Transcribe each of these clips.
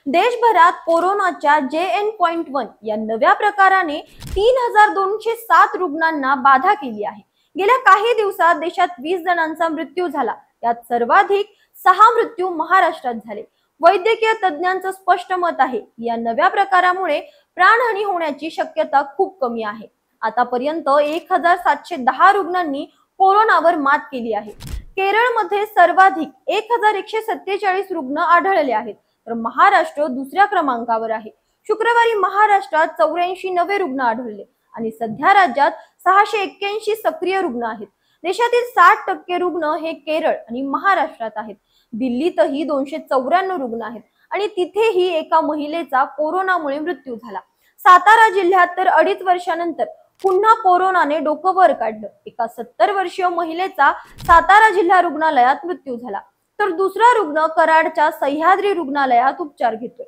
देशभरात कोरोनाच्या JN.1 या नव्या प्रकाराने 3207 रुग्णांना बाधा केली आहे। गेल्या काही दिवसात देशात 20 जणांचा मृत्यू झाला। यात सर्वाधिक 6 मृत्यू महाराष्ट्रात झाले। वैद्यकीय तज्ञांचं स्पष्ट मत आहे, या नव्या प्रकारामुळे प्राणहानी होण्याची शक्यता खूप कमी आहे। आतापर्यंत 1710 रुग्णांनी कोरोनावर मात केली आहे। केरळमध्ये सर्वाधिक 1147 रुग्ण आढळले आहेत, तर महाराष्ट्र दुसऱ्या क्रमांकावर आहे। शुक्रवारी महाराष्ट्रात 84 नवे रुग्ण आढळले आणि सध्या राज्यात 681 सक्रिय रुग्ण आहेत। देशातील 60% रुग्ण हे केरळ आणि महाराष्ट्रात आहेत। दिल्लीतही 294 रुग्ण आहेत आणि तिथेही एका महिलेचा कोरोनामुळे मृत्यू झाला। सातारा जिल्ह्यात तर 2.5 वर्षानंतर पुन्हा कोरोनाने डोकं वर काढलं। एका 70 वर्षीय महिलेचा सातारा जिल्हा रुग्णालयात मृत्यू झाला, तर दुसरा रुग्ण कराडच्या सह्याद्री रुग्णालयात उपचार घेतोय।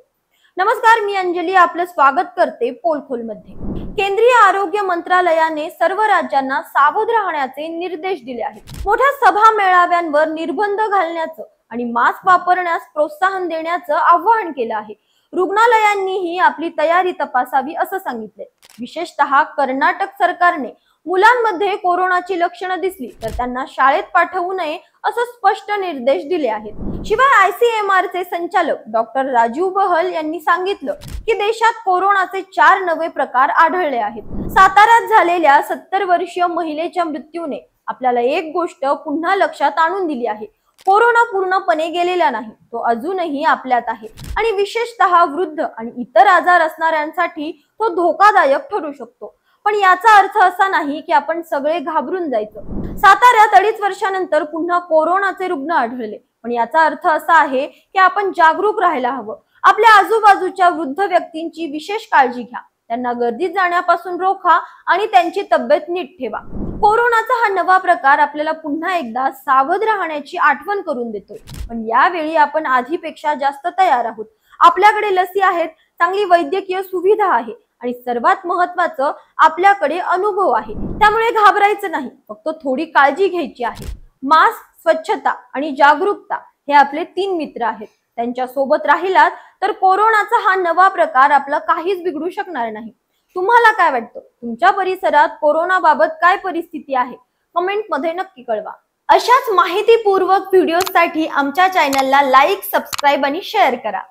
नमस्कार, मी अंजली आपलं स्वागत करते पोलखोल मध्ये। केंद्रीय आरोग्य मंत्रालयाने सर्व राज्यांना सावध राहण्याचे निर्देश दिले आहेत। मोठ्या सभा मेळाव्यांवर निर्बंध घालण्याचं आणि मास्क वापरण्यास प्रोत्साहन देण्याचं आवाहन केलं आहे। रुग्णालयांनीही आपली तयारी तपासावी असं सांगितले। विशेषतः कर्नाटक सरकारने मुलांमध्ये कोरोनाची लक्षणं दिसली तर त्यांना शाळेत पाठवू नये असं स्पष्ट निर्देश दिले आहेत। शिवाय ICMR चे संचालक डॉक्टर राजीव बहल यांनी सांगितलं की देशात कोरोनाचे 4 नवे प्रकार आढळले आहेत। साताऱ्यात झालेल्या 70 वर्षीय महिलेच्या मृत्यूने आपल्याला एक गोष्ट पुन्हा लक्षात आणून दिली आहे, कोरोना पूर्णपणे गेलेला नाही, तो अजूनही आपल्यात आहे आणि विशेषतः वृद्ध आणि इतर आजार असणाऱ्यांसाठी तो धोकादायक ठरू शकतो। पण याचा अर्थ असा नाही की आपण सगळे घाबरून जायचं। साताऱ्यात 2.5 वर्षानंतर पुन्हा कोरोनाचे रुग्ण आढळले, पण याचा अर्थ असा आहे की आपण जागरूक राहायला हवं। आपल्या आजूबाजूच्या वृद्ध व्यक्तींची विशेष काळजी घ्या, त्यांना गर्दीत जाण्यापासून रोखा आणि त्यांची तब्येत नीट ठेवा। कोरोनाचा हा नवा प्रकार आपल्याला पुन्हा एकदा सावध राहण्याची आठवण करून देतोय, पण यावेळी आपण आधीपेक्षा जास्त तयार आहोत। आपल्याकडे लसी आहेत, चांगली वैद्यकीय सुविधा आहे आणि सर्वात महत्त्वाचं आपल्याकडे अनुभव आहे। त्यामुळे घाबरायचं नाही, फक्त थोडी काळजी घ्यायची आहे। मास्क, स्वच्छता आणि जागरूकता हे आपले 3 मित्र आहेत। त्यांच्या सोबत राहिलात तर कोरोनाचा हा नवा प्रकार आपला काहीच बिघडू शकणार नाही। तुम्हाला काय वाटतं? तुमच्या परिसरात कोरोना बाबत काय परिस्थिती आहे? कमेंट मध्ये नक्की कळवा। अशाच माहितीपूर्वक व्हिडिओसाठी आमच्या चॅनलला लाईक, सबस्क्राईब आणि शेअर करा।